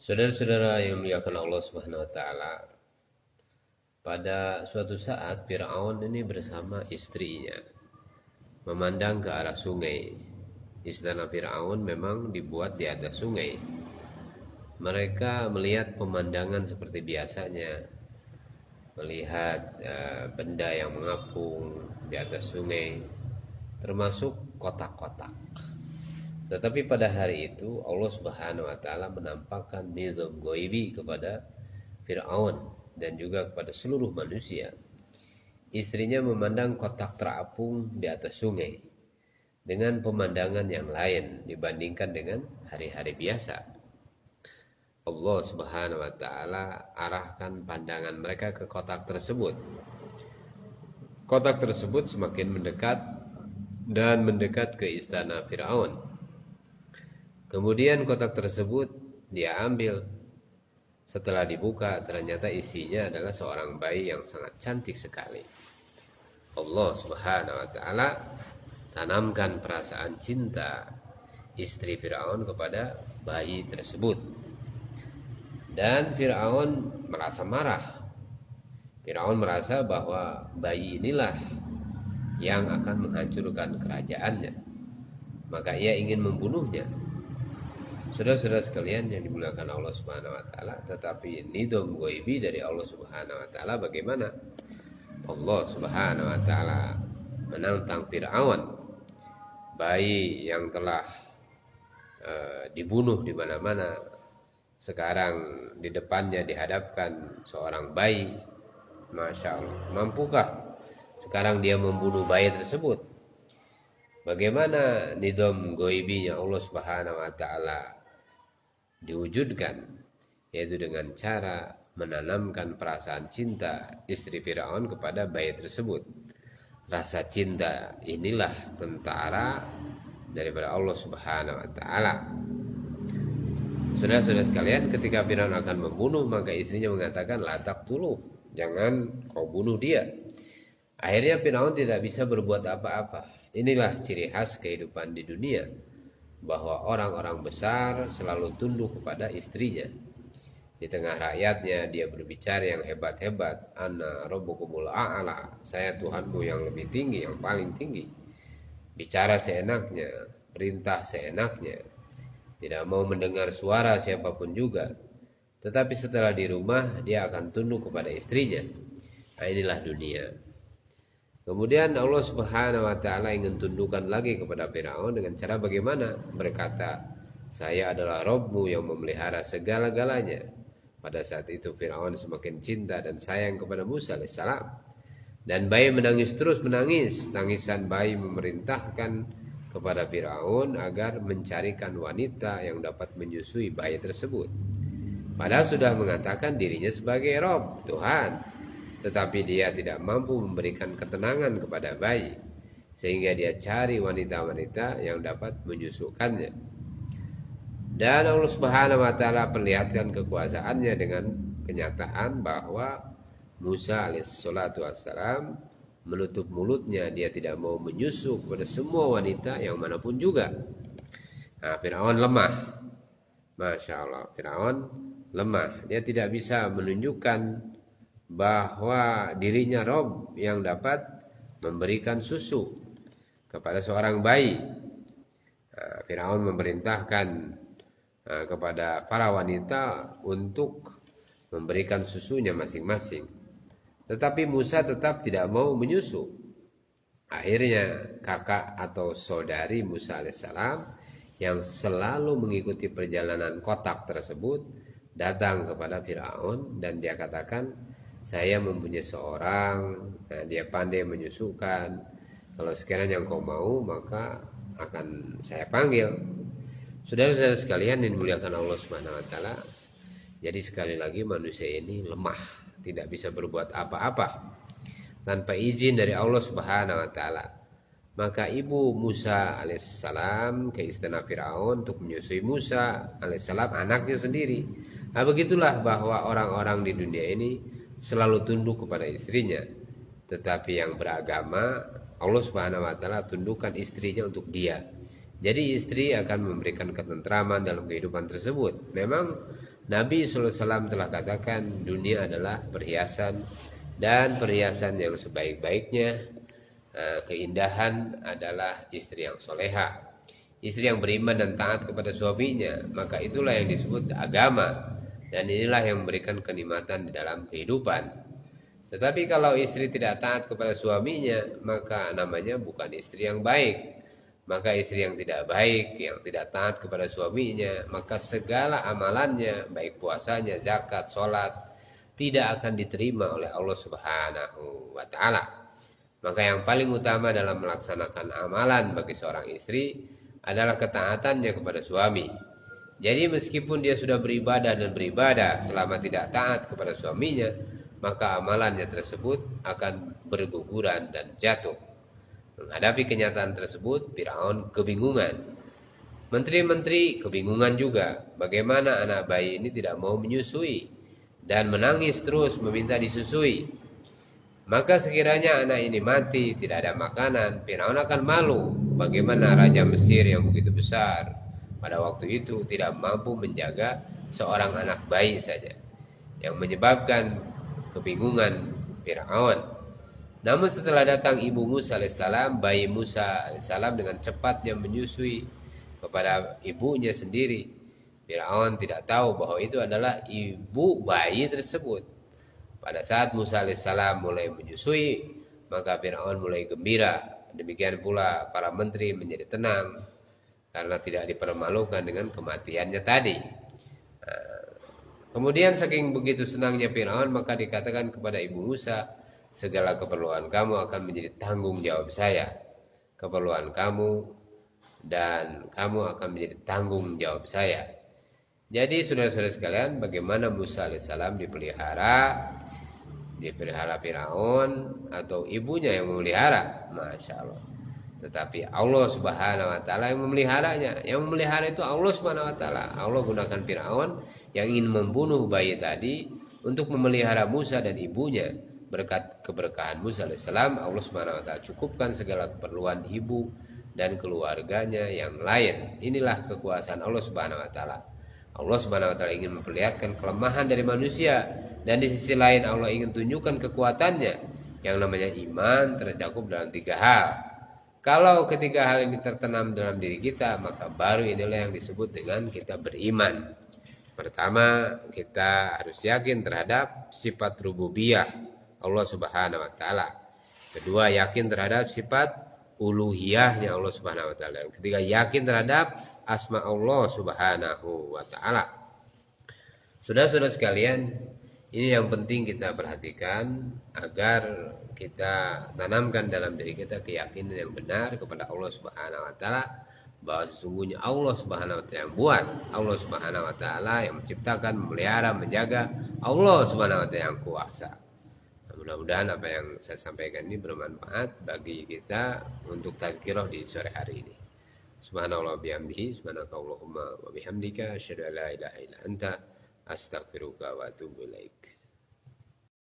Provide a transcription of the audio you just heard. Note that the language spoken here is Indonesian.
Saudara-saudara yang muliakan Allah Subhanahu wa taala, pada suatu saat Firaun ini bersama istrinya memandang ke arah sungai. Istana Firaun memang dibuat di atas sungai. Mereka melihat pemandangan seperti biasanya, melihat benda yang mengapung di atas sungai, termasuk kotak-kotak. Tetapi pada hari itu Allah Subhanahu wa taala menampakkan nizam ghaibi kepada Firaun dan juga kepada seluruh manusia. Istrinya memandang kotak terapung di atas sungai dengan pemandangan yang lain dibandingkan dengan hari-hari biasa. Allah Subhanahu wa taala arahkan pandangan mereka ke kotak tersebut. Kotak tersebut semakin mendekat dan mendekat ke istana Firaun. Kemudian kotak tersebut dia ambil. Setelah dibuka, ternyata isinya adalah seorang bayi yang sangat cantik sekali. Allah Subhanahu wa taala tanamkan perasaan cinta istri Firaun kepada bayi tersebut. Dan Firaun merasa marah. Firaun merasa bahwa bayi inilah yang akan menghancurkan kerajaannya. Maka ia ingin membunuhnya. Saudara-saudara sekalian yang dimuliakan Allah Subhanahu wa taala, tetapi nizam ghaibi dari Allah Subhanahu wa taala bagaimana? Allah Subhanahu wa taala menantang Firaun, bayi yang telah dibunuh di mana-mana, sekarang di depannya dihadapkan seorang bayi. Masya Allah, mampukah sekarang dia membunuh bayi tersebut? Bagaimana nizam ghaibinya Allah Subhanahu wa taala diwujudkan, yaitu dengan cara menanamkan perasaan cinta istri Firaun kepada bayi tersebut. Rasa cinta inilah tentara daripada Allah Subhanahu wa taala. Saudara-saudara sekalian, ketika Firaun akan membunuh, maka istrinya mengatakan, la taqtuluh, jangan kau bunuh dia. Akhirnya Firaun tidak bisa berbuat apa-apa. Inilah ciri khas kehidupan di dunia, bahwa orang-orang besar selalu tunduk kepada istrinya. Di tengah rakyatnya dia berbicara yang hebat-hebat, ana rabbukumul a'la, saya Tuhanmu yang lebih tinggi, yang paling tinggi. Bicara seenaknya, perintah seenaknya, tidak mau mendengar suara siapapun juga. Tetapi setelah di rumah dia akan tunduk kepada istrinya. Nah, inilah dunia. Kemudian Allah Subhanahu wa taala ingin tundukkan lagi kepada Firaun dengan cara bagaimana? Berkata, saya adalah Rabbmu yang memelihara segala-galanya. Pada saat itu Firaun semakin cinta dan sayang kepada Musa alaihissalam. Dan bayi menangis terus menangis. Tangisan bayi memerintahkan kepada Firaun agar mencarikan wanita yang dapat menyusui bayi tersebut. Padahal sudah mengatakan dirinya sebagai Rabb, Tuhan. Tetapi dia tidak mampu memberikan ketenangan kepada bayi, sehingga dia cari wanita-wanita yang dapat menyusukannya. Dan Allah Subhanahu wa taala perlihatkan kekuasaannya dengan kenyataan bahwa Musa alaihissalatu wassalam menutup mulutnya, dia tidak mau menyusu kepada semua wanita yang manapun juga. Nah, Firaun lemah. Masya Allah, Firaun lemah. Dia tidak bisa menunjukkan bahwa dirinya Rob yang dapat memberikan susu kepada seorang bayi. Firaun memerintahkan kepada para wanita untuk memberikan susunya masing-masing. Tetapi Musa tetap tidak mau menyusu. Akhirnya kakak atau saudari Musa alaihissalam yang selalu mengikuti perjalanan kotak tersebut datang kepada Firaun dan dia katakan, saya mempunyai seorang, dia pandai menyusukan. Kalau sekiranya engkau mau, maka akan saya panggil. Saudara-saudara sekalian yang dimuliakan Allah Subhanahu wa taala, jadi sekali lagi manusia ini lemah, tidak bisa berbuat apa-apa tanpa izin dari Allah Subhanahu wa taala. Maka ibu Musa alaihissalam ke istana Firaun untuk menyusui Musa alaihissalam, anaknya sendiri. Nah, begitulah bahwa orang-orang di dunia ini selalu tunduk kepada istrinya. Tetapi yang beragama, Allah Subhanahu wa taala tundukkan istrinya untuk dia. Jadi istri akan memberikan ketentraman dalam kehidupan tersebut. Memang Nabi SAW telah katakan dunia adalah perhiasan, dan perhiasan yang sebaik-baiknya keindahan adalah istri yang soleha, istri yang beriman dan taat kepada suaminya. Maka itulah yang disebut agama, dan inilah yang memberikan kenikmatan di dalam kehidupan. Tetapi kalau istri tidak taat kepada suaminya, maka namanya bukan istri yang baik. Maka istri yang tidak baik, yang tidak taat kepada suaminya, maka segala amalannya, baik puasanya, zakat, sholat, tidak akan diterima oleh Allah Subhanahu wa Ta'ala. Maka yang paling utama dalam melaksanakan amalan bagi seorang istri adalah ketaatannya kepada suami. Jadi meskipun dia sudah beribadah dan beribadah, selama tidak taat kepada suaminya, maka amalannya tersebut akan berguguran dan jatuh. Menghadapi kenyataan tersebut, Firaun kebingungan. Menteri-menteri kebingungan juga. Bagaimana anak bayi ini tidak mau menyusui dan menangis terus meminta disusui. Maka sekiranya anak ini mati, tidak ada makanan, Firaun akan malu. Bagaimana Raja Mesir yang begitu besar pada waktu itu tidak mampu menjaga seorang anak bayi saja, yang menyebabkan kebingungan Firaun. Namun setelah datang ibu Musa alaihissalam, bayi Musa alaihissalam dengan cepatnya menyusui kepada ibunya sendiri. Firaun tidak tahu bahwa itu adalah ibu bayi tersebut. Pada saat Musa alaihissalam mulai menyusui, maka Firaun mulai gembira. Demikian pula para menteri menjadi tenang karena tidak dipermalukan dengan kematiannya tadi. Kemudian saking begitu senangnya Firaun, maka dikatakan kepada ibu Musa, segala keperluan kamu akan menjadi tanggung jawab saya. Keperluan kamu dan kamu akan menjadi tanggung jawab saya. Jadi saudara-saudara sekalian, bagaimana Musa alaihissalam dipelihara Firaun atau ibunya yang memelihara, Masya Allah. Tetapi Allah Subhanahu wa Ta'ala yang memeliharanya. Yang memelihara itu Allah Subhanahu wa Ta'ala. Allah gunakan Firaun yang ingin membunuh bayi tadi untuk memelihara Musa dan ibunya. Berkat keberkahan Musa alaihissalam, Allah Subhanahu wa Ta'ala cukupkan segala keperluan ibu dan keluarganya yang lain. Inilah kekuasaan Allah Subhanahu wa Ta'ala. Allah Subhanahu wa Ta'ala ingin memperlihatkan kelemahan dari manusia, dan di sisi lain Allah ingin tunjukkan kekuatannya. Yang namanya iman tercakup dalam 3 hal. Kalau ketiga hal ini tertanam dalam diri kita, maka baru inilah yang disebut dengan kita beriman. Pertama, kita harus yakin terhadap sifat rububiyah Allah Subhanahu wa Ta'ala. Kedua, yakin terhadap sifat uluhiyahnya Allah Subhanahu wa Ta'ala. Ketiga, yakin terhadap asma Allah Subhanahu wa Ta'ala. Saudara-saudara sekalian, ini yang penting kita perhatikan agar kita tanamkan dalam diri kita keyakinan yang benar kepada Allah Subhanahu wa Ta'ala, bahwa sesungguhnya Allah Subhanahu wa Ta'ala yang buat, Allah Subhanahu wa Ta'ala yang menciptakan, memelihara, menjaga, Allah Subhanahu wa Ta'ala yang kuasa. Mudah-mudahan apa yang saya sampaikan ini bermanfaat bagi kita untuk tadzkirah di sore hari ini. Subhanallah bihamdihi, subhanakallahumma wa bihamdika, asyhadu an la ilaha illa anta, astaghfiruka wa atubu ilaik.